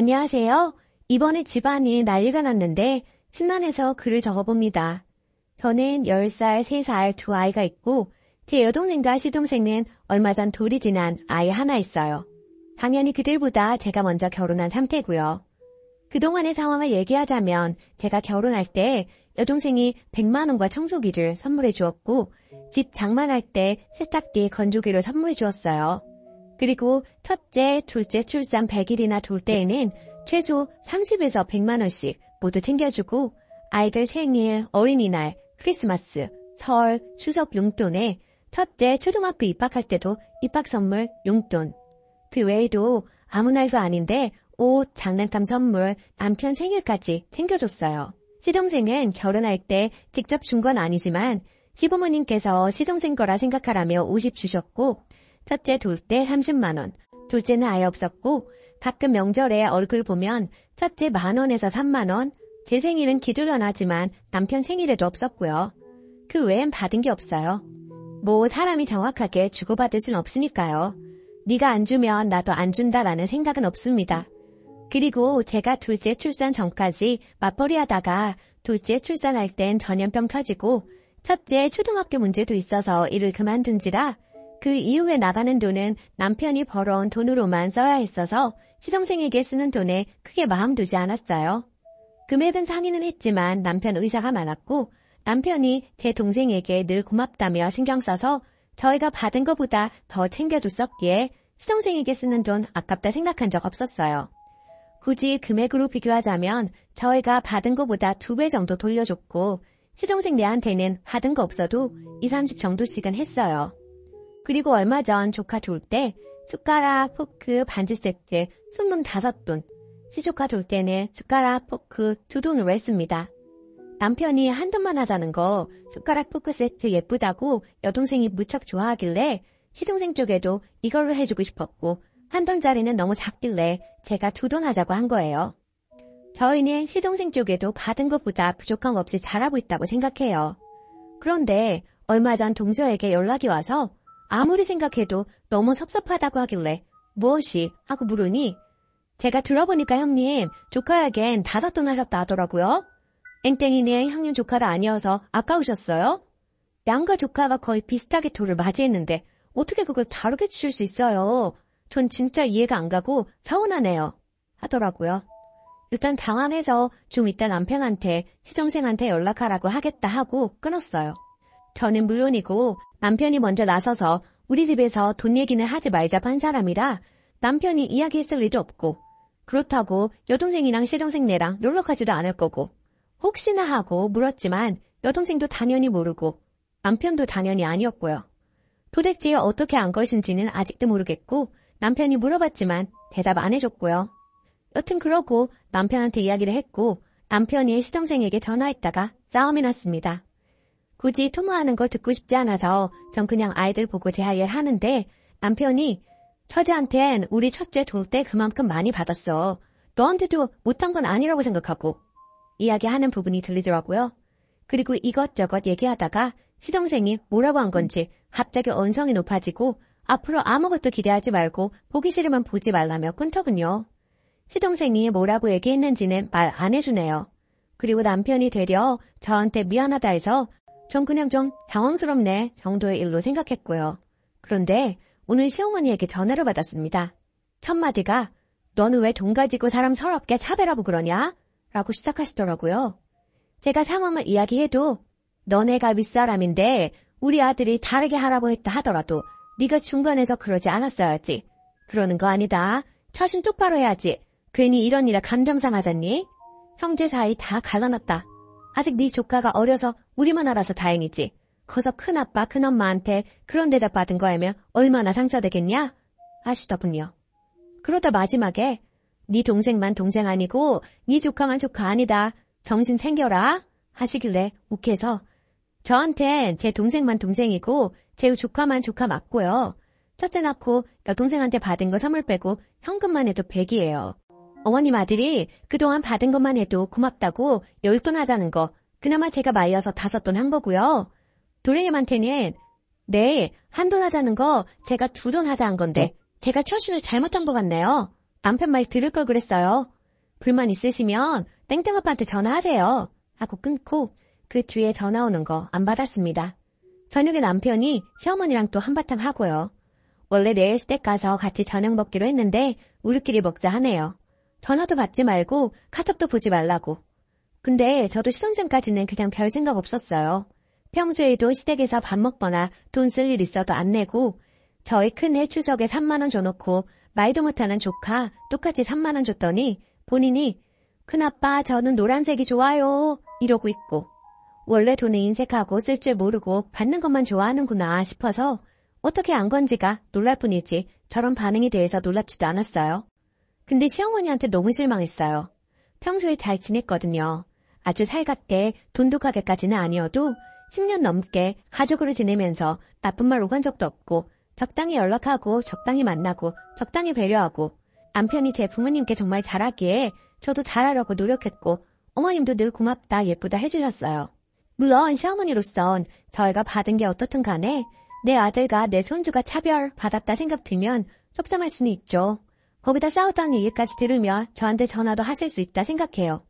안녕하세요. 이번에 집안이 난리가 났는데 신난해서 글을 적어봅니다. 저는 10살, 3살 두 아이가 있고 제 여동생과 시동생은 얼마 전 돌이 지난 아이 하나 있어요. 당연히 그들보다 제가 먼저 결혼한 상태고요. 그동안의 상황을 얘기하자면 제가 결혼할 때 여동생이 100만 원과 청소기를 선물해 주었고 집 장만할 때 세탁기, 건조기를 선물해 주었어요. 그리고 첫째, 둘째 출산 100일이나 돌 때에는 최소 30에서 100만 원씩 모두 챙겨주고 아이들 생일, 어린이날, 크리스마스, 설, 추석 용돈에 첫째 초등학교 입학할 때도 입학 선물, 용돈. 그 외에도 아무 날도 아닌데 옷, 장난감 선물, 남편 생일까지 챙겨줬어요. 시동생은 결혼할 때 직접 준 건 아니지만 시부모님께서 시동생 거라 생각하라며 50 주셨고 첫째 돌 때 30만 원, 둘째는 아예 없었고 가끔 명절에 얼굴 보면 첫째 10,000원에서 3만 원, 제 생일은 기두려나 하지만 남편 생일에도 없었고요. 그 외엔 받은 게 없어요. 뭐 사람이 정확하게 주고받을 순 없으니까요. 네가 안 주면 나도 안 준다라는 생각은 없습니다. 그리고 제가 둘째 출산 전까지 맞벌이 하다가 둘째 출산할 땐 전염병 터지고 첫째 초등학교 문제도 있어서 일을 그만둔지라 그 이후에 나가는 돈은 남편이 벌어온 돈으로만 써야 했어서 시동생에게 쓰는 돈에 크게 마음 두지 않았어요. 금액은 상의는 했지만 남편 의사가 많았고 남편이 제 동생에게 늘 고맙다며 신경 써서 저희가 받은 것보다 더 챙겨줬었기에 시동생에게 쓰는 돈 아깝다 생각한 적 없었어요. 굳이 금액으로 비교하자면 저희가 받은 것보다 2배 정도 돌려줬고 시동생 내한테는 받은 거 없어도 20, 30 정도씩은 했어요. 그리고 얼마 전 조카 돌 때 숟가락, 포크, 반지 세트, 손문 5돈, 시조카 돌 때는 숟가락, 포크 2돈으로 했습니다. 남편이 한 돈만 하자는 거 숟가락, 포크 세트 예쁘다고 여동생이 무척 좋아하길래 시동생 쪽에도 이걸로 해주고 싶었고 한 돈짜리는 너무 작길래 제가 2돈 하자고 한 거예요. 저희는 시동생 쪽에도 받은 것보다 부족함 없이 잘하고 있다고 생각해요. 그런데 얼마 전 동서에게 연락이 와서 아무리 생각해도 너무 섭섭하다고 하길래 무엇이? 하고 물으니 제가 들어보니까 형님 조카에겐 5돈 하셨다 하더라고요. 땡땡이는 형님 조카가 아니어서 아까우셨어요? 양가 조카가 거의 비슷하게 돌을 맞이했는데 어떻게 그걸 다르게 주실 수 있어요? 전 진짜 이해가 안 가고 서운하네요. 하더라고요. 일단 당황해서 좀 이따 남편한테 시동생한테 연락하라고 하겠다 하고 끊었어요. 저는 물론이고 남편이 먼저 나서서 우리 집에서 돈 얘기는 하지 말자고 한 사람이라 남편이 이야기했을 리도 없고 그렇다고 여동생이랑 시동생네랑 놀러 가지도 않을 거고 혹시나 하고 물었지만 여동생도 당연히 모르고 남편도 당연히 아니었고요. 도대체 어떻게 안 것인지는 아직도 모르겠고 남편이 물어봤지만 대답 안 해줬고요. 여튼 그러고 남편한테 이야기를 했고 남편이 시동생에게 전화했다가 싸움이 났습니다. 굳이 통화하는 거 듣고 싶지 않아서 전 그냥 아이들 보고 제 할 일 하는데 남편이 처제한텐 우리 첫째 돌 때 그만큼 많이 받았어. 너한테도 못한 건 아니라고 생각하고 이야기하는 부분이 들리더라고요. 그리고 이것저것 얘기하다가 시동생이 뭐라고 한 건지 갑자기 언성이 높아지고 앞으로 아무것도 기대하지 말고 보기 싫으면 보지 말라며 끊더군요. 시동생이 뭐라고 얘기했는지는 말 안 해주네요. 그리고 남편이 되려 저한테 미안하다 해서 전 그냥 좀 당황스럽네 정도의 일로 생각했고요. 그런데 오늘 시어머니에게 전화를 받았습니다. 첫 마디가 너는 왜 돈 가지고 사람 서럽게 차별하고 그러냐? 라고 시작하시더라고요. 제가 상황을 이야기해도 너네가 윗사람인데 우리 아들이 다르게 하라고 했다 하더라도 네가 중간에서 그러지 않았어야지. 그러는 거 아니다. 처신 똑바로 해야지. 괜히 이런 일에 감정상하잖니? 형제 사이 다 갈라놨다. 아직 네 조카가 어려서 우리만 알아서 다행이지. 커서 큰아빠 큰엄마한테 그런 대접 받은 거라면 얼마나 상처되겠냐? 하시더군요. 그러다 마지막에 네 동생만 동생 아니고 네 조카만 조카 아니다. 정신 챙겨라 하시길래 욱해서 저한텐 제 동생만 동생이고 제 조카만 조카 맞고요. 첫째 낳고 여동생한테 받은 거 선물 빼고 현금만 해도 100이에요. 어머님 아들이 그동안 받은 것만 해도 고맙다고 10돈 하자는 거 그나마 제가 말려서 5돈 한 거고요. 도련님한테는 네, 한돈 하자는 거 제가 2돈 하자 한 건데 제가 처신을 잘못한 것 같네요. 남편 말 들을 걸 그랬어요. 불만 있으시면 땡땡 아빠한테 전화하세요. 하고 끊고 그 뒤에 전화 오는 거 안 받았습니다. 저녁에 남편이 시어머니랑 또 한바탕 하고요. 원래 내일 시댁 가서 같이 저녁 먹기로 했는데 우리끼리 먹자 하네요. 전화도 받지 말고 카톡도 보지 말라고. 근데 저도 시험 전까지는 그냥 별 생각 없었어요. 평소에도 시댁에서 밥 먹거나 돈 쓸 일 있어도 안 내고 저희 큰애 추석에 3만 원 줘놓고 말도 못하는 조카 똑같이 3만 원 줬더니 본인이 큰아빠 저는 노란색이 좋아요 이러고 있고 원래 돈을 인색하고 쓸 줄 모르고 받는 것만 좋아하는구나 싶어서 어떻게 안 건지가 놀랄 뿐이지 저런 반응에 대해서 놀랍지도 않았어요. 근데 시어머니한테 너무 실망했어요. 평소에 잘 지냈거든요. 아주 살갑게 돈독하게까지는 아니어도 10년 넘게 가족으로 지내면서 나쁜 말 오간 적도 없고 적당히 연락하고 적당히 만나고 적당히 배려하고 남편이 제 부모님께 정말 잘하기에 저도 잘하려고 노력했고 어머님도 늘 고맙다 예쁘다 해주셨어요. 물론 시어머니로선 저희가 받은 게 어떻든 간에 내 아들과 내 손주가 차별받았다 생각 들면 속상할 수는 있죠. 거기다 싸웠다는 얘기까지 들으며 저한테 전화도 하실 수 있다 생각해요.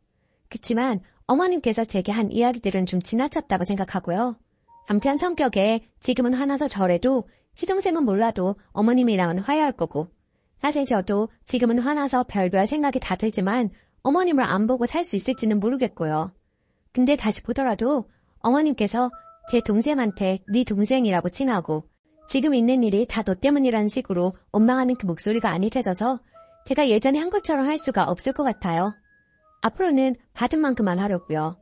그치만 어머님께서 제게 한 이야기들은 좀 지나쳤다고 생각하고요. 남편 성격에 지금은 화나서 저래도 시동생은 몰라도 어머님이랑은 화해할 거고 사실 저도 지금은 화나서 별별 생각이 다 들지만 어머님을 안 보고 살 수 있을지는 모르겠고요. 근데 다시 보더라도 어머님께서 제 동생한테 네 동생이라고 칭하고 지금 있는 일이 다 너 때문이라는 식으로 원망하는 그 목소리가 안 잊혀져서 제가 예전에 한 것처럼 할 수가 없을 것 같아요. 앞으로는 받은 만큼만 하려고요.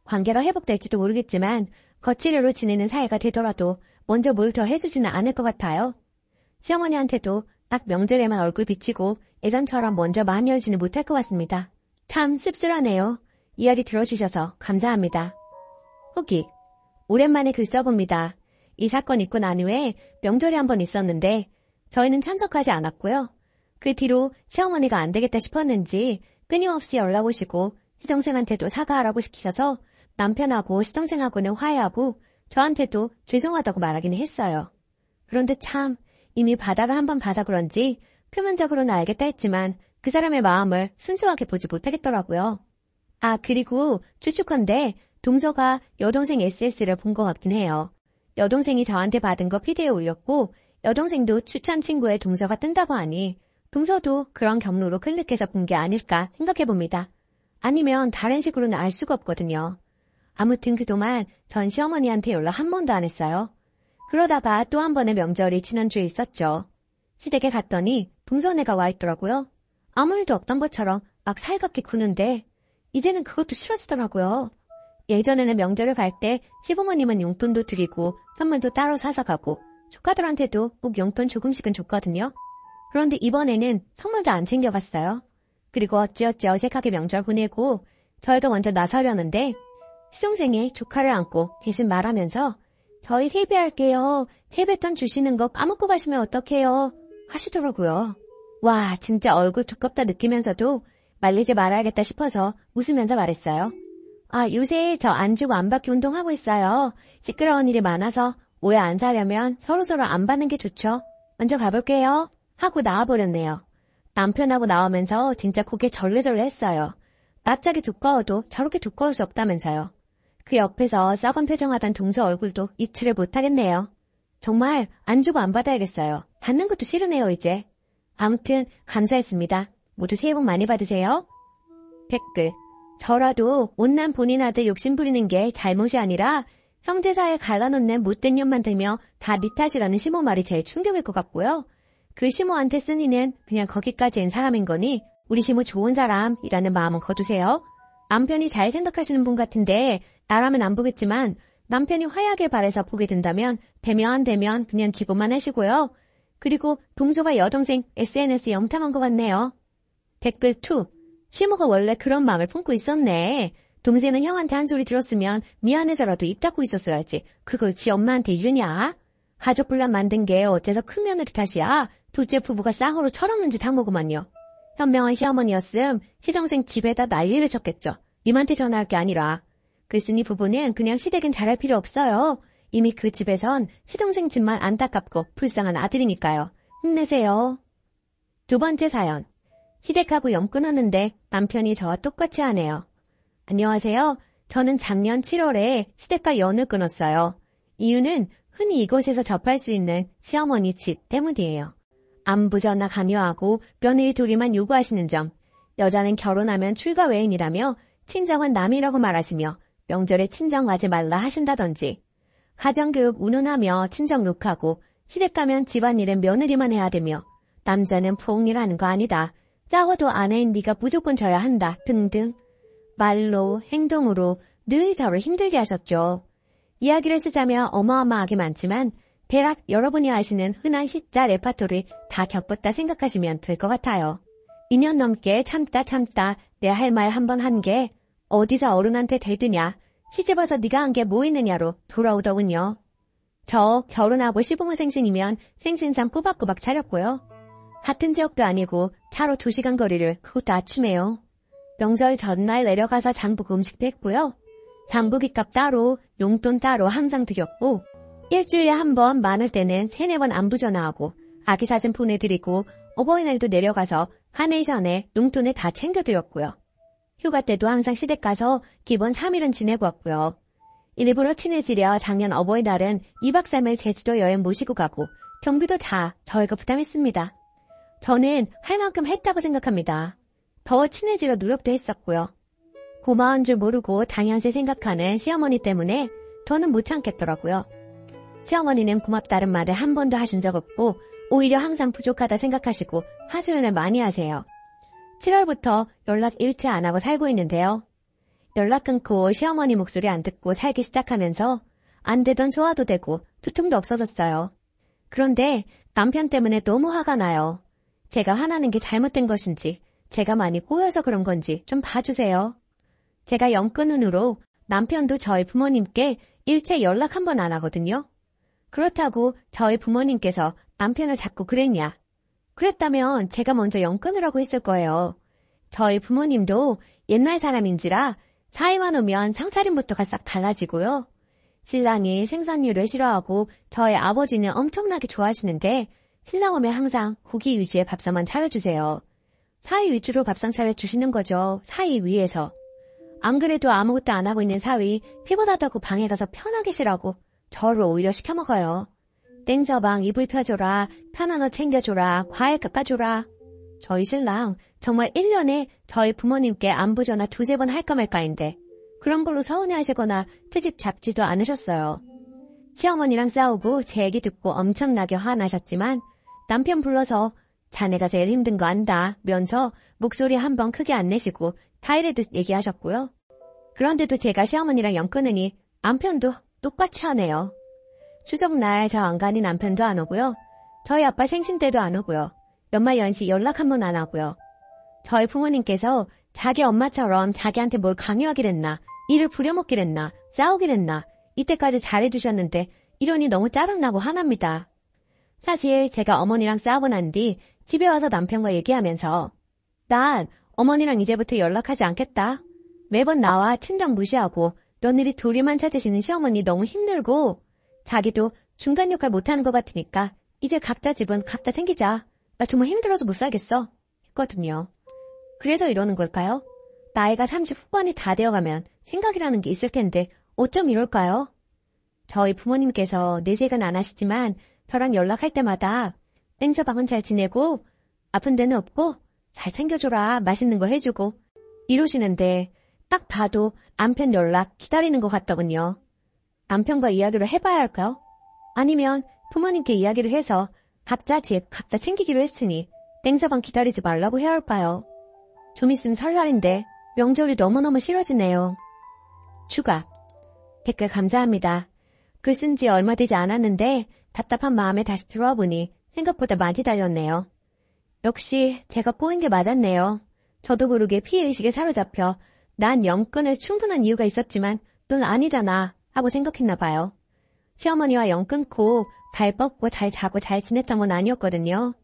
관계가 회복될지도 모르겠지만 거칠어로 지내는 사이가 되더라도 먼저 뭘 더 해주지는 않을 것 같아요. 시어머니한테도 딱 명절에만 얼굴 비치고 예전처럼 먼저 마음 열지는 못할 것 같습니다. 참 씁쓸하네요. 이야기 들어주셔서 감사합니다. 후기. 오랜만에 글 써봅니다. 이 사건 있고 난 후에 명절이 한 번 있었는데 저희는 참석하지 않았고요. 그 뒤로 시어머니가 안 되겠다 싶었는지 끊임없이 연락 오시고 시동생한테도 사과하라고 시키셔서 남편하고 시동생하고는 화해하고 저한테도 죄송하다고 말하기는 했어요. 그런데 참 이미 바다가 한 번 봐서 그런지 표면적으로는 알겠다 했지만 그 사람의 마음을 순수하게 보지 못하겠더라고요. 아 그리고 추측컨대 동서가 여동생 SS를 본 것 같긴 해요. 여동생이 저한테 받은 거 피드에 올렸고 여동생도 추천 친구의 동서가 뜬다고 하니 동서도 그런 경로로 클릭해서 본 게 아닐까 생각해봅니다. 아니면 다른 식으로는 알 수가 없거든요. 아무튼 그동안 전 시어머니한테 연락 한 번도 안 했어요. 그러다가 또 한 번의 명절이 지난주에 있었죠. 시댁에 갔더니 동서네가 와 있더라고요. 아무 일도 없던 것처럼 막 살갑게 구는데 이제는 그것도 싫어지더라고요. 예전에는 명절을 갈 때 시부모님은 용돈도 드리고 선물도 따로 사서 가고 조카들한테도 꼭 용돈 조금씩은 줬거든요. 그런데 이번에는 선물도 안 챙겨갔어요. 그리고 어찌어찌 어색하게 명절 보내고 저희가 먼저 나서려는데 시동생이 조카를 안고 대신 말하면서 저희 세배할게요. 세뱃돈 주시는 거 까먹고 가시면 어떡해요. 하시더라고요. 와 진짜 얼굴 두껍다 느끼면서도 말리지 말아야겠다 싶어서 웃으면서 말했어요. 아 요새 저 안 주고 안 받기 운동하고 있어요. 시끄러운 일이 많아서 오해 안 사려면 서로서로 안 받는 게 좋죠. 먼저 가볼게요. 하고 나와버렸네요. 남편하고 나오면서 진짜 고개 절레절레 했어요. 낯짝이 두꺼워도 저렇게 두꺼울 수 없다면서요. 그 옆에서 썩은 표정하던 동서 얼굴도 이치를 못하겠네요. 정말 안 주고 안 받아야겠어요. 받는 것도 싫으네요 이제. 아무튼 감사했습니다. 모두 새해 복 많이 받으세요. 댓글. 저라도 못난 본인 아들 욕심 부리는 게 잘못이 아니라 형제 사이에 갈라놓는 못된 년만 들며 다 네 탓이라는 시모 말이 제일 충격일 것 같고요. 그 시모한테 쓴이는 그냥 거기까지인 사람인 거니 우리 시모 좋은 사람이라는 마음은 거두세요. 남편이 잘 생각하시는 분 같은데 나라면 안 보겠지만 남편이 화해하길 바래서 보게 된다면 되면 안 되면 그냥 기본만 하시고요. 그리고 동서가 여동생 SNS 영탐한 것 같네요. 댓글 2. 시모가 원래 그런 마음을 품고 있었네. 동생은 형한테 한 소리 들었으면 미안해서라도 입 닫고 있었어야지. 그걸 지 엄마한테 이르냐? 가족 분란 만든 게 어째서 큰 며느리 탓이야. 둘째 부부가 쌍으로 철없는 짓 한 거구만요. 현명한 시어머니였음 시동생 집에다 난리를 쳤겠죠. 님한테 전화할 게 아니라. 글쓴이 부부는 그냥 시댁은 잘할 필요 없어요. 이미 그 집에선 시동생 집만 안타깝고 불쌍한 아들이니까요. 힘내세요. 두 번째 사연. 시댁하고 연 끊었는데 남편이 저와 똑같이 하네요. 안녕하세요. 저는 작년 7월에 시댁과 연을 끊었어요. 이유는 흔히 이곳에서 접할 수 있는 시어머니 집 때문이에요. 안부 전화 강요하고 며느리 둘이만 요구하시는 점, 여자는 결혼하면 출가 외인이라며 친정은 남이라고 말하시며 명절에 친정 가지 말라 하신다든지, 가정교육 운운하며 친정 욕하고 시댁 가면 집안일은 며느리만 해야 되며 남자는 부엌일 하는 거 아니다. 싸워도 아내인 네가 무조건 져야 한다. 등등. 말로 행동으로 늘 저를 힘들게 하셨죠. 이야기를 쓰자면 어마어마하게 많지만 대략 여러분이 아시는 흔한 시자 레파토리 다 겪었다 생각하시면 될 것 같아요. 2년 넘게 참다 내 할 말 한 번 한 게 어디서 어른한테 대드냐, 시집와서 네가 한 게 뭐 있느냐로 돌아오더군요. 저 결혼하고 시부모 생신이면 생신상 꼬박꼬박 차렸고요. 같은 지역도 아니고 차로 2시간 거리를, 그것도 아침에요. 명절 전날 내려가서 장보고 음식도 했고요. 장보기값 따로, 용돈 따로 항상 드렸고, 일주일에 한 번 많을 때는 3-4번 안부 전화하고 아기 사진 보내드리고 어버이날도 내려가서 카네이션에 용돈을 다 챙겨드렸고요. 휴가 때도 항상 시댁 가서 기본 3일은 지내고 왔고요. 일부러 친해지려 작년 어버이날은 2박 3일 제주도 여행 모시고 가고 경비도 다 저희가 부담했습니다. 저는 할 만큼 했다고 생각합니다. 더 친해지려 노력도 했었고요. 고마운 줄 모르고 당연시 생각하는 시어머니 때문에 저는 못 참겠더라고요. 시어머니는 고맙다는 말을 한 번도 하신 적 없고 오히려 항상 부족하다 생각하시고 하소연을 많이 하세요. 7월부터 연락 일체 안 하고 살고 있는데요. 연락 끊고 시어머니 목소리 안 듣고 살기 시작하면서 안 되던 소화도 되고 두통도 없어졌어요. 그런데 남편 때문에 너무 화가 나요. 제가 화나는 게 잘못된 것인지 제가 많이 꼬여서 그런 건지 좀 봐주세요. 제가 연 끊은 후로 남편도 저희 부모님께 일체 연락 한 번 안 하거든요. 그렇다고 저희 부모님께서 남편을 자꾸 그랬냐? 그랬다면 제가 먼저 연 끊으라고 했을 거예요. 저희 부모님도 옛날 사람인지라 사이만 오면 상차림부터가 싹 달라지고요. 신랑이 생선류를 싫어하고 저희 아버지는 엄청나게 좋아하시는데 신랑 오면 항상 고기 위주의 밥상만 차려주세요. 사위 위주로 밥상 차려주시는 거죠. 사위 위에서. 안 그래도 아무것도 안 하고 있는 사위 피곤하다고 방에 가서 편하게 쉬라고 저를 오히려 시켜먹어요. 땡서방 이불 펴줘라, 편한 옷 챙겨줘라, 과일 깎아줘라. 저희 신랑 정말 1년에 저희 부모님께 안부 전화 2-3번 할까 말까인데 그런 걸로 서운해하시거나 트집 잡지도 않으셨어요. 시어머니랑 싸우고 제 얘기 듣고 엄청나게 화나셨지만 남편 불러서 자네가 제일 힘든 거 안다 면서 목소리 한 번 크게 안 내시고 타이레듯 얘기하셨고요. 그런데도 제가 시어머니랑 연 끊으니 남편도 똑같이 하네요. 추석날 저 안 가니 남편도 안 오고요. 저희 아빠 생신 때도 안 오고요. 연말 연시 연락 한 번 안 하고요. 저희 부모님께서 자기 엄마처럼 자기한테 뭘 강요하기랬나, 일을 부려먹기랬나, 싸우기랬나, 이때까지 잘해주셨는데 이러니 너무 짜증나고 화납니다. 사실 제가 어머니랑 싸우고 난 뒤 집에 와서 남편과 얘기하면서 난 어머니랑 이제부터 연락하지 않겠다. 매번 나와 친정 무시하고 며느리 둘이만 찾으시는 시어머니 너무 힘들고 자기도 중간 역할 못하는 것 같으니까 이제 각자 집은 각자 챙기자. 나 정말 힘들어서 못 살겠어. 했거든요. 그래서 이러는 걸까요? 나이가 30 후반이 다 되어가면 생각이라는 게 있을 텐데 어쩜 이럴까요? 저희 부모님께서 내색은 안 하시지만 저랑 연락할 때마다 땡서방은 잘 지내고 아픈 데는 없고 잘 챙겨줘라 맛있는 거 해주고 이러시는데 딱 봐도 남편 연락 기다리는 것 같더군요. 남편과 이야기를 해봐야 할까요? 아니면 부모님께 이야기를 해서 각자 집 각자 챙기기로 했으니 땡서방 기다리지 말라고 해야 할까요? 좀 있으면 설날인데 명절이 너무너무 싫어지네요. 추가 댓글 감사합니다. 글 쓴 지 얼마 되지 않았는데 답답한 마음에 다시 들어와 보니 생각보다 많이 달렸네요. 역시 제가 꼬인 게 맞았네요. 저도 모르게 피해의식에 사로잡혀 난 연 끊을 충분한 이유가 있었지만 넌 아니잖아 하고 생각했나 봐요. 시어머니와 연 끊고 발 뻗고 잘 자고 잘 지냈던 건 아니었거든요.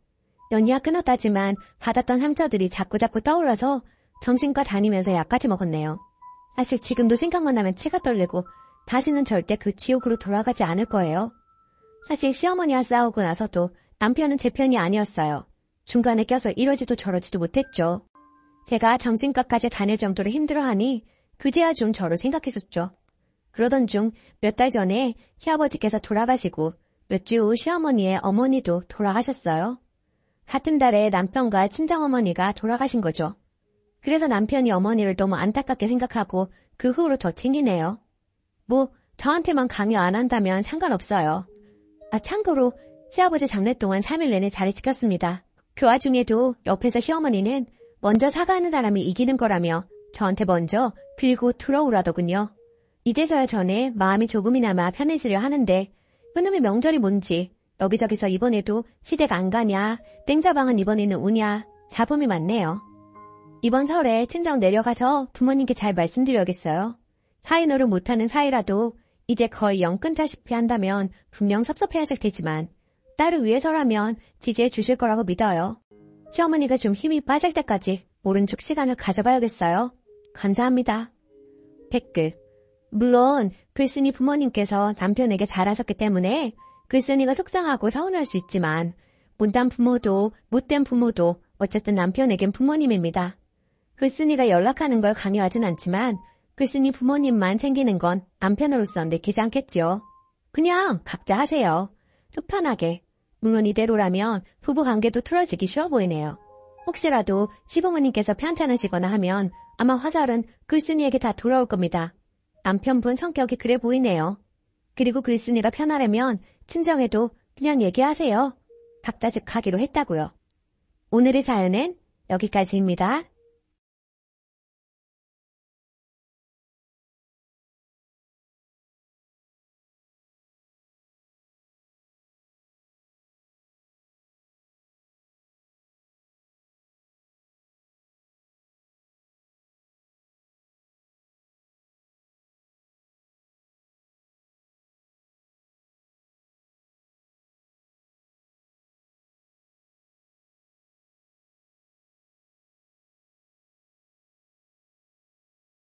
연이야 끊었다지만 받았던 상처들이 자꾸자꾸 떠올라서 정신과 다니면서 약까지 먹었네요. 사실 지금도 생각만 하면 치가 떨리고 다시는 절대 그 지옥으로 돌아가지 않을 거예요. 사실 시어머니와 싸우고 나서도 남편은 제 편이 아니었어요. 중간에 껴서 이러지도 저러지도 못했죠. 제가 정신과까지 다닐 정도로 힘들어하니 그제야 좀 저를 생각했었죠. 그러던 중 몇 달 전에 시아버지께서 돌아가시고 몇 주 후 시어머니의 어머니도 돌아가셨어요. 같은 달에 남편과 친정어머니가 돌아가신 거죠. 그래서 남편이 어머니를 너무 안타깝게 생각하고 그 후로 더 튕기네요. 뭐 저한테만 강요 안 한다면 상관없어요. 참고로 시아버지 장례 동안 3일 내내 자리 지켰습니다. 그 와중에도 옆에서 시어머니는 먼저 사과하는 사람이 이기는 거라며 저한테 먼저 빌고 들어오라더군요. 이제서야 전에 마음이 조금이나마 편해지려 하는데 그놈의 명절이 뭔지 여기저기서 이번에도 시댁 안 가냐, 땡자방은 이번에는 우냐, 잡음이 많네요. 이번 설에 친정 내려가서 부모님께 잘 말씀드려야겠어요. 사이 노릇 못하는 사이라도 이제 거의 영 끊다시피 한다면 분명 섭섭해하실 테지만 딸을 위해서라면 지지해 주실 거라고 믿어요. 시어머니가 좀 힘이 빠질 때까지 모른 척 시간을 가져봐야겠어요. 감사합니다. 댓글. 물론 글쓴이 부모님께서 남편에게 잘하셨기 때문에 글쓴이가 속상하고 서운할 수 있지만 못난 부모도 못된 부모도 어쨌든 남편에겐 부모님입니다. 글쓴이가 연락하는 걸 강요하진 않지만 글쓴이 부모님만 챙기는 건 남편으로선 내키지 않겠지요. 그냥 각자 하세요. 속 편하게. 물론 이대로라면 부부관계도 틀어지기 쉬워 보이네요. 혹시라도 시부모님께서 편찮으시거나 하면 아마 화살은 글쓴이에게 다 돌아올 겁니다. 남편분 성격이 그래 보이네요. 그리고 글쓴이가 편하려면 친정에도 그냥 얘기하세요. 각자 집 가기로 했다고요. 오늘의 사연은 여기까지입니다.